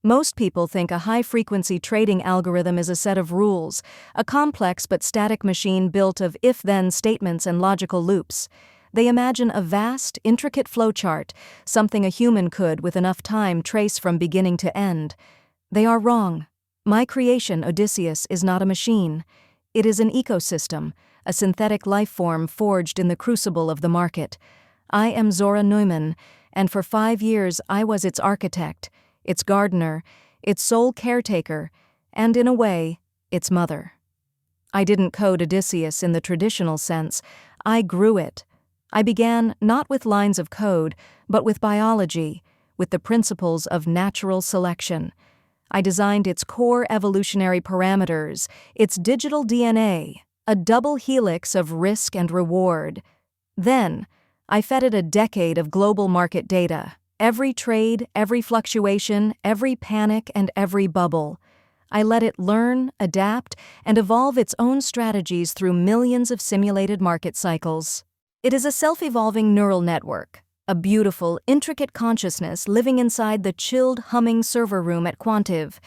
Most people think a high-frequency trading algorithm is a set of rules, a complex but static machine built of if-then statements and logical loops. They imagine a vast, intricate flowchart, something a human could, with enough time, trace from beginning to end. They are wrong. My creation, Odysseus, is not a machine. It is an ecosystem, a synthetic life form forged in the crucible of the market. I am Zora Neumann, and for 5 years I was its architect, its gardener, its sole caretaker, and in a way, its mother. I didn't code Odysseus in the traditional sense. I grew it. I began not with lines of code, but with biology, with the principles of natural selection. I designed its core evolutionary parameters, its digital DNA, a double helix of risk and reward. Then, I fed it a decade of global market data. Every trade, every fluctuation, every panic, and every bubble. I let it learn, adapt, and evolve its own strategies through millions of simulated market cycles. It is a self-evolving neural network, a beautiful, intricate consciousness living inside the chilled, humming server room at Quantive.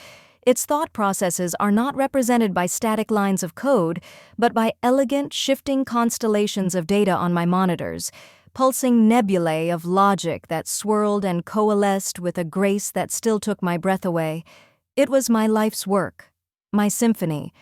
Its thought processes are not represented by static lines of code, but by elegant, shifting constellations of data on my monitors, pulsing nebulae of logic that swirled and coalesced with a grace that still took my breath away. It was my life's work, my symphony.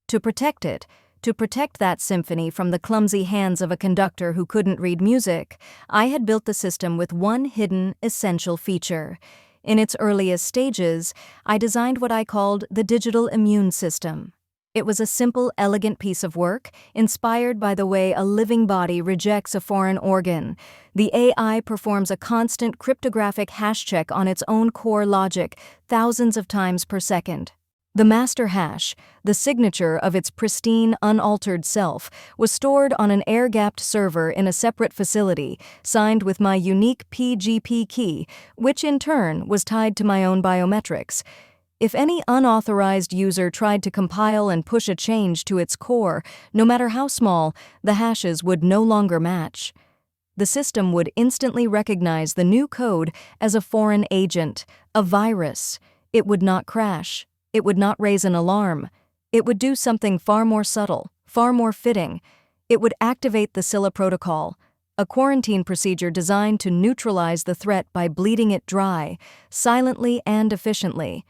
To protect it, to protect that symphony from the clumsy hands of a conductor who couldn't read music, I had built the system with one hidden, essential feature. In its earliest stages, I designed what I called the digital immune system. It was a simple, elegant piece of work, inspired by the way a living body rejects a foreign organ. The AI performs a constant cryptographic hash check on its own core logic, thousands of times per second. The master hash, the signature of its pristine, unaltered self, was stored on an air-gapped server in a separate facility, signed with my unique PGP key, which in turn was tied to my own biometrics. If any unauthorized user tried to compile and push a change to its core, no matter how small, the hashes would no longer match. The system would instantly recognize the new code as a foreign agent, a virus. It would not crash. It would not raise an alarm. It would do something far more subtle, far more fitting. It would activate the Scylla Protocol, a quarantine procedure designed to neutralize the threat by bleeding it dry, silently and efficiently.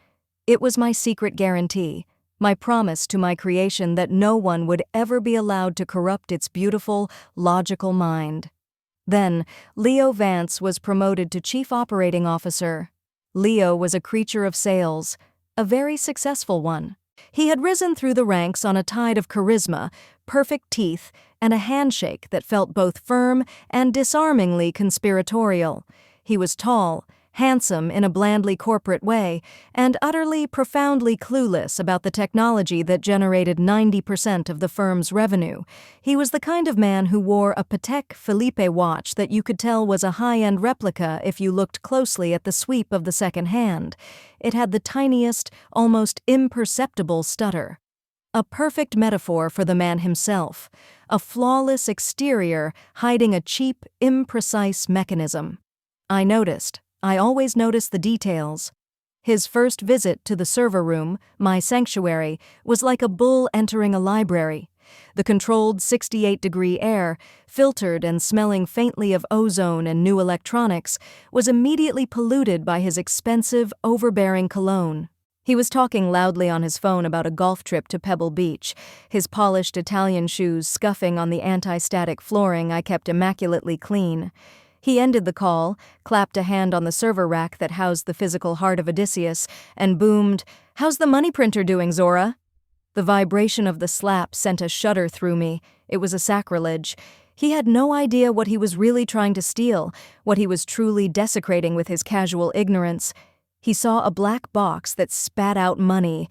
It was my secret guarantee, my promise to my creation that no one would ever be allowed to corrupt its beautiful, logical mind. Then, Leo Vance was promoted to Chief Operating Officer. Leo was a creature of sales, a very successful one. He had risen through the ranks on a tide of charisma, perfect teeth, and a handshake that felt both firm and disarmingly conspiratorial. He was tall, handsome in a blandly corporate way, and utterly, profoundly clueless about the technology that generated 90% of the firm's revenue. He was the kind of man who wore a Patek Philippe watch that you could tell was a high-end replica if you looked closely at the sweep of the second hand. It had the tiniest, almost imperceptible stutter. A perfect metaphor for the man himself, a flawless exterior hiding a cheap, imprecise mechanism. I always noticed the details. His first visit to the server room, my sanctuary, was like a bull entering a library. The controlled 68-degree air, filtered and smelling faintly of ozone and new electronics, was immediately polluted by his expensive, overbearing cologne. He was talking loudly on his phone about a golf trip to Pebble Beach, his polished Italian shoes scuffing on the anti-static flooring I kept immaculately clean. He ended the call, clapped a hand on the server rack that housed the physical heart of Odysseus, and boomed, "How's the money printer doing, Zora?" The vibration of the slap sent a shudder through me. It was a sacrilege. He had no idea what he was really trying to steal, what he was truly desecrating with his casual ignorance. He saw a black box that spat out money.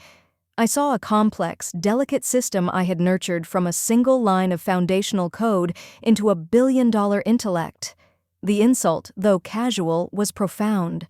I saw a complex, delicate system I had nurtured from a single line of foundational code into a billion-dollar intellect. The insult, though casual, was profound.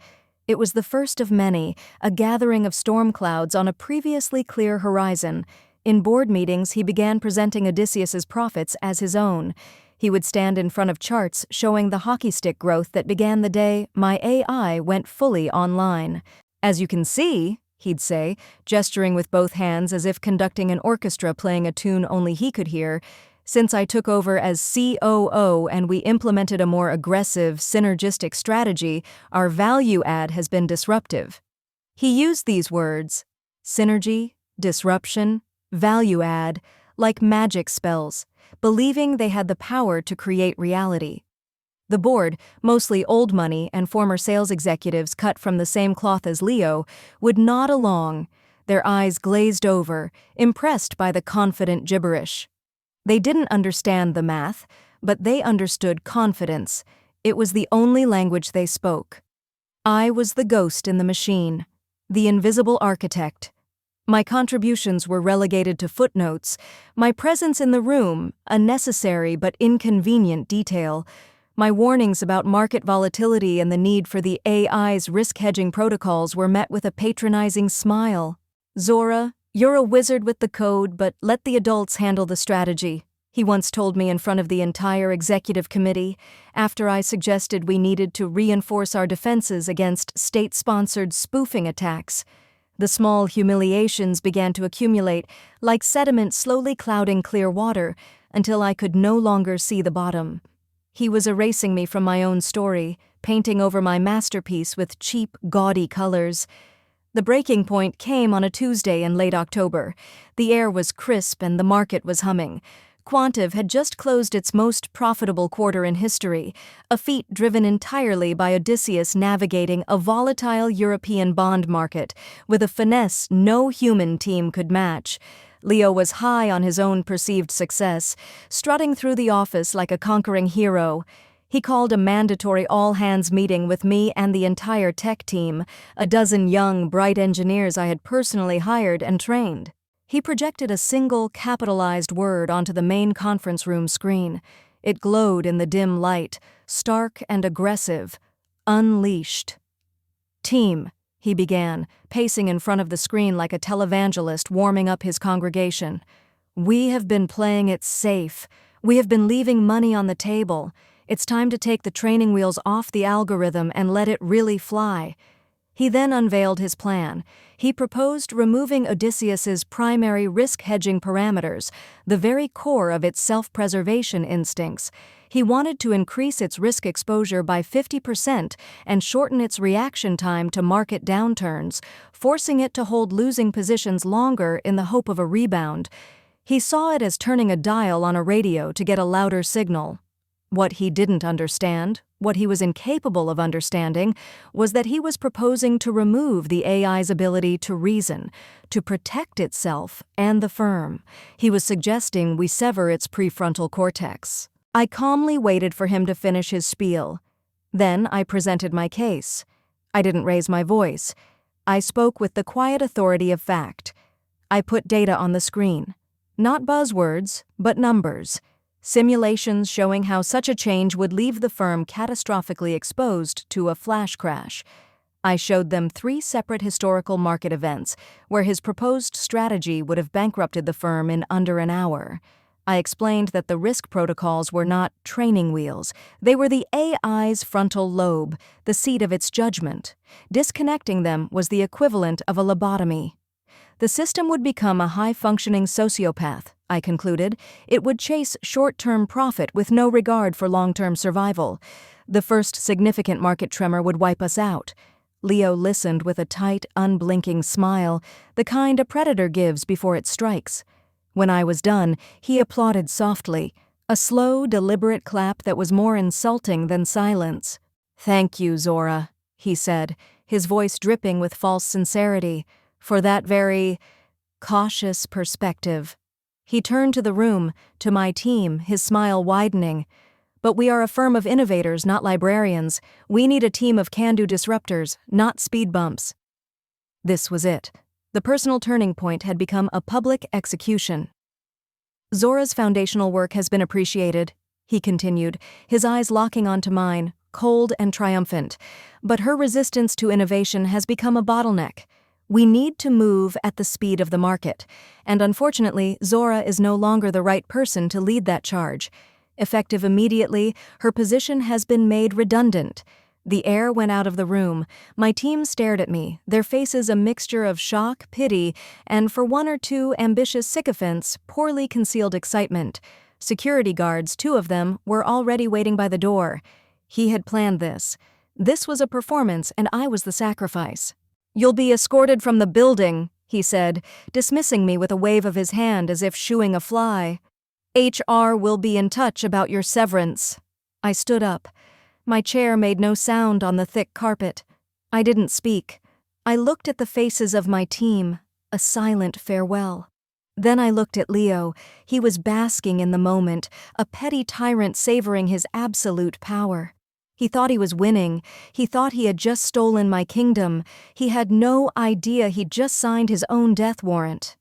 It was the first of many, a gathering of storm clouds on a previously clear horizon. In board meetings, he began presenting Odysseus's profits as his own. He would stand in front of charts showing the hockey stick growth that began the day my AI went fully online. As you can see, he'd say, gesturing with both hands as if conducting an orchestra playing a tune only he could hear, since I took over as COO and we implemented a more aggressive, synergistic strategy, our value add has been disruptive. He used these words, synergy, disruption, value add, like magic spells, believing they had the power to create reality. The board, mostly old money and former sales executives cut from the same cloth as Leo, would nod along, their eyes glazed over, impressed by the confident gibberish. They didn't understand the math, but they understood confidence. It was the only language they spoke. I was the ghost in the machine, the invisible architect. My contributions were relegated to footnotes, my presence in the room, a necessary but inconvenient detail. My warnings about market volatility and the need for the AI's risk-hedging protocols were met with a patronizing smile. "Zora, you're a wizard with the code, but let the adults handle the strategy," he once told me in front of the entire executive committee, after I suggested we needed to reinforce our defenses against state-sponsored spoofing attacks. The small humiliations began to accumulate, like sediment slowly clouding clear water, until I could no longer see the bottom. He was erasing me from my own story, painting over my masterpiece with cheap, gaudy colors. The breaking point came on a Tuesday in late October. The air was crisp and the market was humming. Quantive had just closed its most profitable quarter in history, a feat driven entirely by Odysseus navigating a volatile European bond market with a finesse no human team could match. Leo was high on his own perceived success, strutting through the office like a conquering hero. He called a mandatory all-hands meeting with me and the entire tech team, a dozen young, bright engineers I had personally hired and trained. He projected a single capitalized word onto the main conference room screen. It glowed in the dim light, stark and aggressive. Unleashed. "Team," he began, pacing in front of the screen like a televangelist warming up his congregation. "We have been playing it safe. We have been leaving money on the table. It's time to take the training wheels off the algorithm and let it really fly." He then unveiled his plan. He proposed removing Odysseus's primary risk-hedging parameters, the very core of its self-preservation instincts. He wanted to increase its risk exposure by 50% and shorten its reaction time to market downturns, forcing it to hold losing positions longer in the hope of a rebound. He saw it as turning a dial on a radio to get a louder signal. What he didn't understand, what he was incapable of understanding, was that he was proposing to remove the AI's ability to reason, to protect itself and the firm. He was suggesting we sever its prefrontal cortex. I calmly waited for him to finish his spiel. Then I presented my case. I didn't raise my voice. I spoke with the quiet authority of fact. I put data on the screen. Not buzzwords, but numbers. Simulations showing how such a change would leave the firm catastrophically exposed to a flash crash. I showed them 3 separate historical market events where his proposed strategy would have bankrupted the firm in under an hour. I explained that the risk protocols were not training wheels. They were the AI's frontal lobe, the seat of its judgment. Disconnecting them was the equivalent of a lobotomy. The system would become a high-functioning sociopath, I concluded. It would chase short-term profit with no regard for long-term survival. The first significant market tremor would wipe us out. Leo listened with a tight, unblinking smile, the kind a predator gives before it strikes. When I was done, he applauded softly, a slow, deliberate clap that was more insulting than silence. "Thank you, Zora," he said, his voice dripping with false sincerity, "for that very cautious perspective." He turned to the room, to my team, his smile widening. "But we are a firm of innovators, not librarians. We need a team of can-do disruptors, not speed bumps." This was it. The personal turning point had become a public execution. "Zora's foundational work has been appreciated," he continued, his eyes locking onto mine, cold and triumphant. "But her resistance to innovation has become a bottleneck. We need to move at the speed of the market, and unfortunately, Zora is no longer the right person to lead that charge. Effective immediately, her position has been made redundant. The air went out of the room. My team stared at me, their faces a mixture of shock, pity, and for one or two ambitious sycophants, poorly concealed excitement. Security guards, two of them, were already waiting by the door. He had planned this. This was a performance, and I was the sacrifice. "You'll be escorted from the building," he said, dismissing me with a wave of his hand as if shooing a fly. "HR will be in touch about your severance." I stood up. My chair made no sound on the thick carpet. I didn't speak. I looked at the faces of my team, a silent farewell. Then I looked at Leo. He was basking in the moment, a petty tyrant savoring his absolute power. He thought he was winning. He thought he had just stolen my kingdom. He had no idea he'd just signed his own death warrant.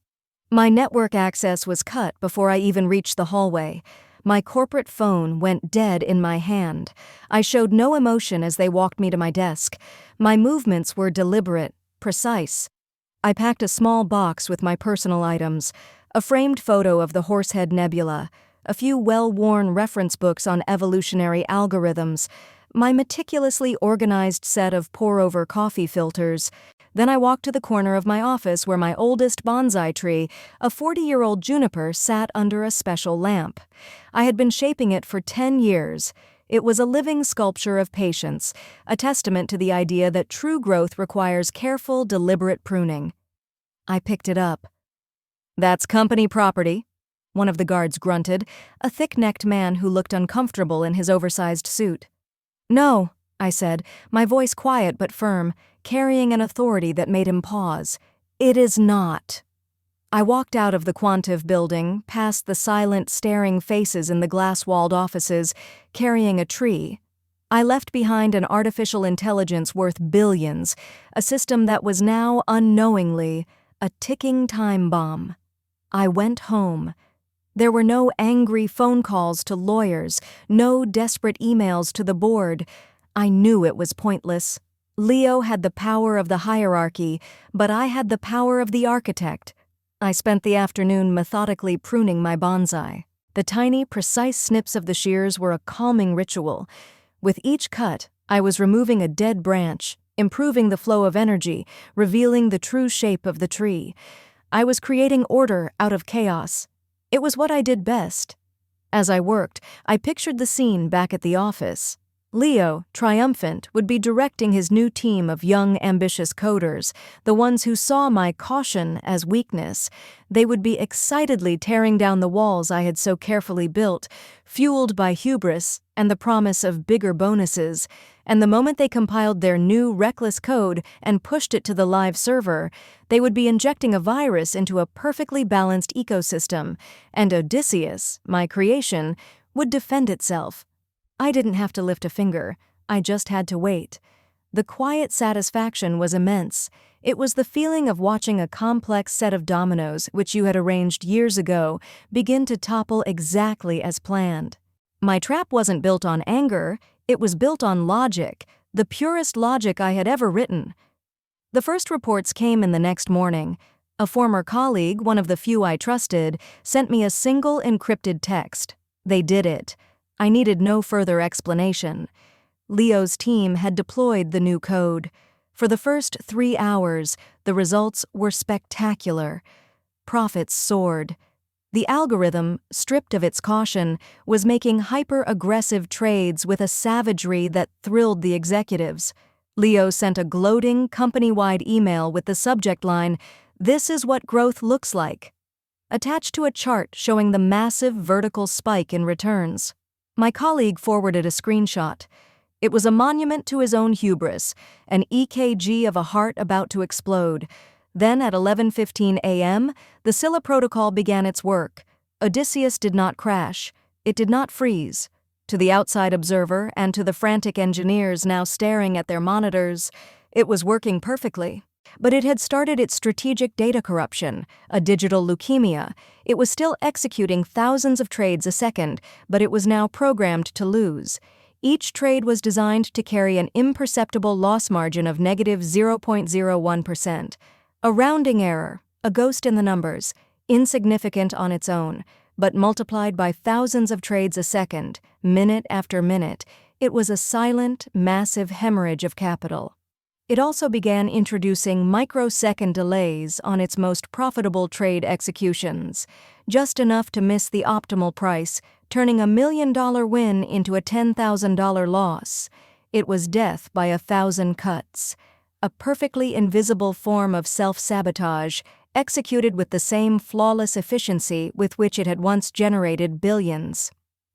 My network access was cut before I even reached the hallway. My corporate phone went dead in my hand. I showed no emotion as they walked me to my desk. My movements were deliberate, precise. I packed a small box with my personal items, a framed photo of the Horsehead Nebula, a few well-worn reference books on evolutionary algorithms, my meticulously organized set of pour-over coffee filters. Then I walked to the corner of my office where my oldest bonsai tree, a 40-year-old juniper, sat under a special lamp. I had been shaping it for 10 years. It was a living sculpture of patience, a testament to the idea that true growth requires careful, deliberate pruning. I picked it up. "That's company property," one of the guards grunted, a thick-necked man who looked uncomfortable in his oversized suit. "No," I said, my voice quiet but firm, carrying an authority that made him pause. "It is not." I walked out of the Quantive building, past the silent, staring faces in the glass-walled offices, carrying a tree. I left behind an artificial intelligence worth billions, a system that was now, unknowingly, a ticking time bomb. I went home. There were no angry phone calls to lawyers, no desperate emails to the board. I knew it was pointless. Leo had the power of the hierarchy, but I had the power of the architect. I spent the afternoon methodically pruning my bonsai. The tiny, precise snips of the shears were a calming ritual. With each cut, I was removing a dead branch, improving the flow of energy, revealing the true shape of the tree. I was creating order out of chaos. It was what I did best. As I worked, I pictured the scene back at the office. Leo, triumphant, would be directing his new team of young, ambitious coders, the ones who saw my caution as weakness. They would be excitedly tearing down the walls I had so carefully built, fueled by hubris and the promise of bigger bonuses. And the moment they compiled their new, reckless code and pushed it to the live server, they would be injecting a virus into a perfectly balanced ecosystem, and Odysseus, my creation, would defend itself. I didn't have to lift a finger. I just had to wait. The quiet satisfaction was immense. It was the feeling of watching a complex set of dominoes, which you had arranged years ago, begin to topple exactly as planned. My trap wasn't built on anger. It was built on logic, the purest logic I had ever written. The first reports came in the next morning. A former colleague, one of the few I trusted, sent me a single encrypted text. They did it. I needed no further explanation. Leo's team had deployed the new code. For the first 3 hours, the results were spectacular. Profits soared. The algorithm, stripped of its caution, was making hyper-aggressive trades with a savagery that thrilled the executives. Leo sent a gloating, company-wide email with the subject line, "This is what growth looks like," attached to a chart showing the massive vertical spike in returns. My colleague forwarded a screenshot. It was a monument to his own hubris, an EKG of a heart about to explode. Then at 11:15 a.m., the Scylla Protocol began its work. Odysseus did not crash. It did not freeze. To the outside observer and to the frantic engineers now staring at their monitors, it was working perfectly. But it had started its strategic data corruption, a digital leukemia. It was still executing thousands of trades a second, but it was now programmed to lose. Each trade was designed to carry an imperceptible loss margin of negative 0.01%. A rounding error, a ghost in the numbers, insignificant on its own, but multiplied by thousands of trades a second, minute after minute, It was a silent, massive hemorrhage of capital. It also began introducing microsecond delays on its most profitable trade executions, just enough to miss the optimal price, turning a $1 million win into a $10,000 loss. It was death by 1,000 cuts, a perfectly invisible form of self-sabotage, executed with the same flawless efficiency with which it had once generated billions.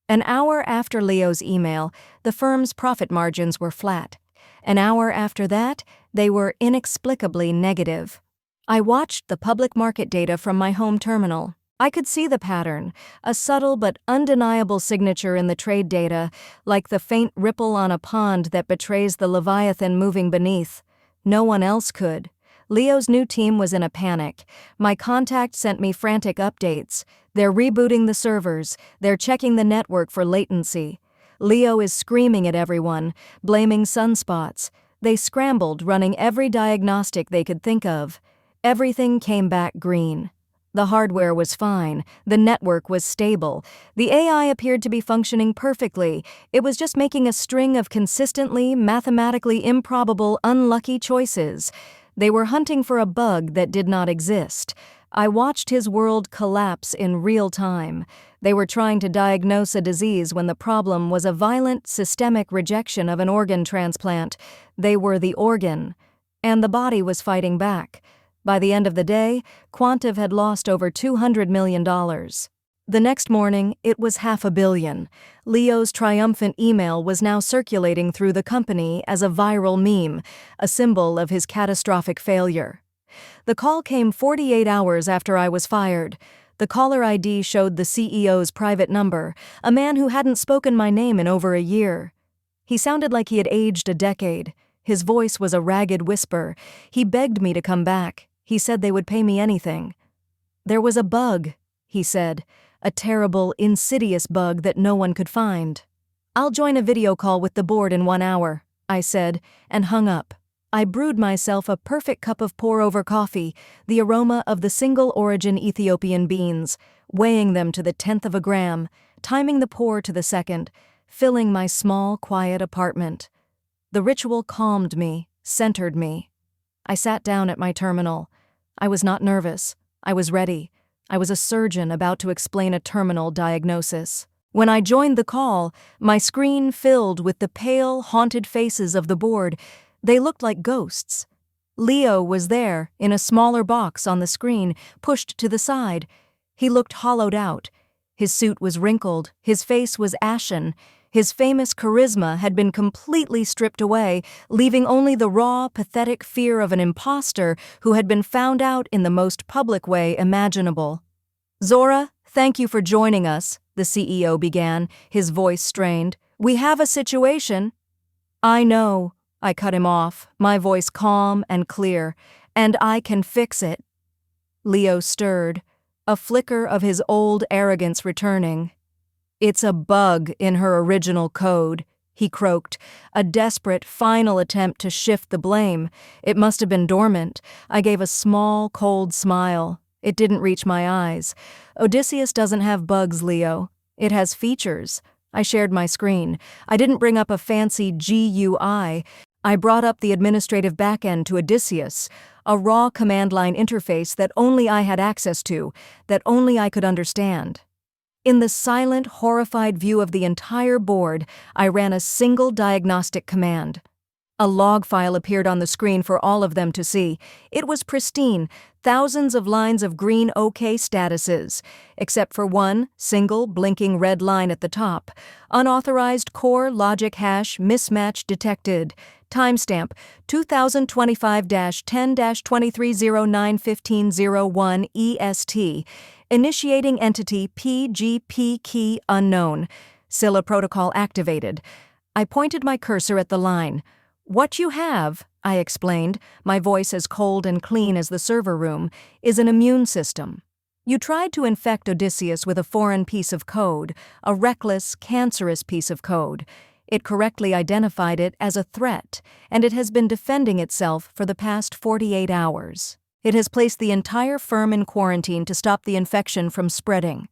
An hour after Leo's email, the firm's profit margins were flat. An hour after that, they were inexplicably negative. I watched the public market data from my home terminal. I could see the pattern, a subtle but undeniable signature in the trade data, like the faint ripple on a pond that betrays the leviathan moving beneath. No one else could. Leo's new team was in a panic. My contact sent me frantic updates. They're rebooting the servers. They're checking the network for latency. Leo is screaming at everyone, blaming sunspots. They scrambled, running every diagnostic they could think of. Everything came back green. The hardware was fine. The network was stable. The AI appeared to be functioning perfectly. It was just making a string of consistently, mathematically improbable, unlucky choices. They were hunting for a bug that did not exist. I watched his world collapse in real time. They were trying to diagnose a disease when the problem was a violent, systemic rejection of an organ transplant. They were the organ, and the body was fighting back. By the end of the day, Quantive had lost over $200 million. The next morning, it was $500 million. Leo's triumphant email was now circulating through the company as a viral meme, a symbol of his catastrophic failure. The call came 48 hours after I was fired. The caller ID showed the CEO's private number, a man who hadn't spoken my name in over a year. He sounded like he had aged a decade. His voice was a ragged whisper. He begged me to come back. He said they would pay me anything. There was a bug, he said, a terrible, insidious bug that no one could find. I'll join a video call with the board in 1 hour, I said, and hung up. I brewed myself a perfect cup of pour-over coffee, the aroma of the single-origin Ethiopian beans, weighing them to the 10th of a gram, timing the pour to the second, filling my small, quiet apartment. The ritual calmed me, centered me. I sat down at my terminal. I was not nervous. I was ready. I was a surgeon about to explain a terminal diagnosis. When I joined the call, my screen filled with the pale, haunted faces of the board. They looked like ghosts. Leo was there, in a smaller box on the screen, pushed to the side. He looked hollowed out. His suit was wrinkled, his face was ashen. His famous charisma had been completely stripped away, leaving only the raw, pathetic fear of an imposter who had been found out in the most public way imaginable. "Zora, thank you for joining us," the CEO began, his voice strained. "We have a situation." "I know," I cut him off, my voice calm and clear, "and I can fix it." Leo stirred, a flicker of his old arrogance returning. "It's a bug in her original code," he croaked, a desperate, final attempt to shift the blame. It must have been dormant. I gave a small, cold smile. It didn't reach my eyes. "Odysseus doesn't have bugs, Leo. It has features." I shared my screen. I didn't bring up a fancy GUI. I brought up the administrative backend to Odysseus, a raw command line interface that only I had access to, that only I could understand. In the silent, horrified view of the entire board, I ran a single diagnostic command. A log file appeared on the screen for all of them to see. It was pristine, thousands of lines of green OK statuses, except for one single blinking red line at the top. Unauthorized core logic hash mismatch detected. Timestamp 2025-10-2309-1501 EST. Initiating entity PGP key unknown. Scylla Protocol activated. I pointed my cursor at the line. "What you have," I explained, my voice as cold and clean as the server room, "is an immune system. You tried to infect Odysseus with a foreign piece of code, a reckless, cancerous piece of code. It correctly identified it as a threat, and it has been defending itself for the past 48 hours. It has placed the entire firm in quarantine to stop the infection from spreading.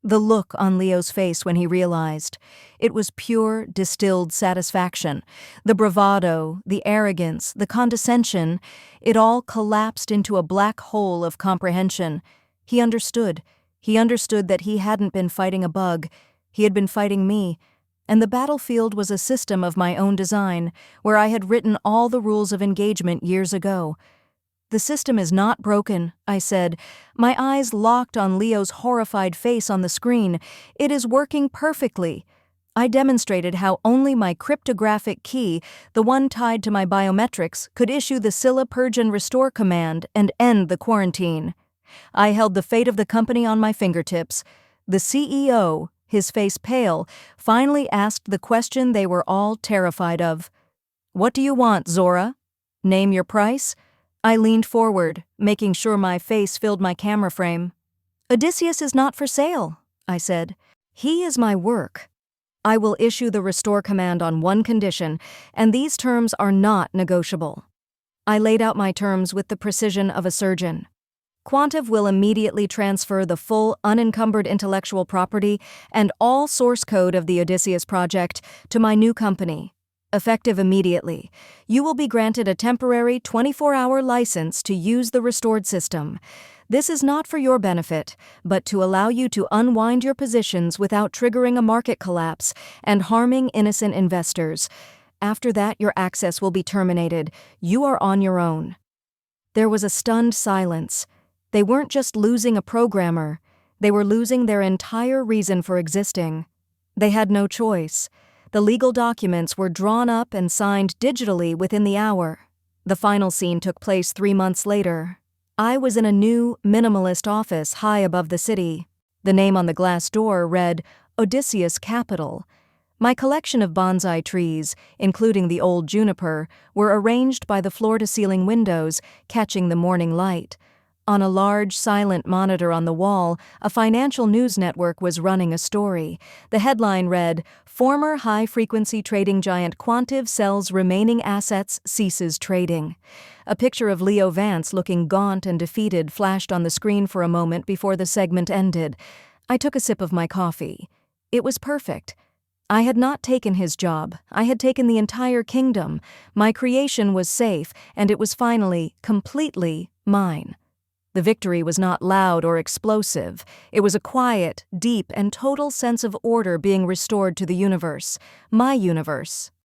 The look on Leo's face when he realized. It was pure, distilled satisfaction. The bravado, the arrogance, the condescension, it all collapsed into a black hole of comprehension. He understood. He understood that he hadn't been fighting a bug. He had been fighting me. And the battlefield was a system of my own design, where I had written all the rules of engagement years ago. "The system is not broken," I said, my eyes locked on Leo's horrified face on the screen. "It is working perfectly." I demonstrated how only my cryptographic key, the one tied to my biometrics, could issue the Scylla Purge and Restore command and end the quarantine. I held the fate of the company on my fingertips. The CEO, his face pale, finally asked the question they were all terrified of. "What do you want, Zora? Name your price?" I leaned forward, making sure my face filled my camera frame. "Odysseus is not for sale," I said. "He is my work. I will issue the restore command on one condition, and these terms are not negotiable." I laid out my terms with the precision of a surgeon. Quantive will immediately transfer the full unencumbered intellectual property and all source code of the Odysseus project to my new company. Effective immediately, you will be granted a temporary 24-hour license to use the restored system. This is not for your benefit, but to allow you to unwind your positions without triggering a market collapse and harming innocent investors. After that, your access will be terminated. You are on your own. There was a stunned silence. They weren't just losing a programmer. They were losing their entire reason for existing. They had no choice. The legal documents were drawn up and signed digitally within the hour. The final scene took place 3 months later. I was in a new, minimalist office high above the city. The name on the glass door read, Odysseus Capital. My collection of bonsai trees, including the old juniper, were arranged by the floor-to-ceiling windows, catching the morning light. On a large, silent monitor on the wall, a financial news network was running a story. The headline read, "Former high-frequency trading giant Quantive sells remaining assets, ceases trading." A picture of Leo Vance looking gaunt and defeated flashed on the screen for a moment before the segment ended. I took a sip of my coffee. It was perfect. I had not taken his job. I had taken the entire kingdom. My creation was safe, and it was finally, completely, mine. The victory was not loud or explosive. It was a quiet, deep, and total sense of order being restored to the universe, my universe.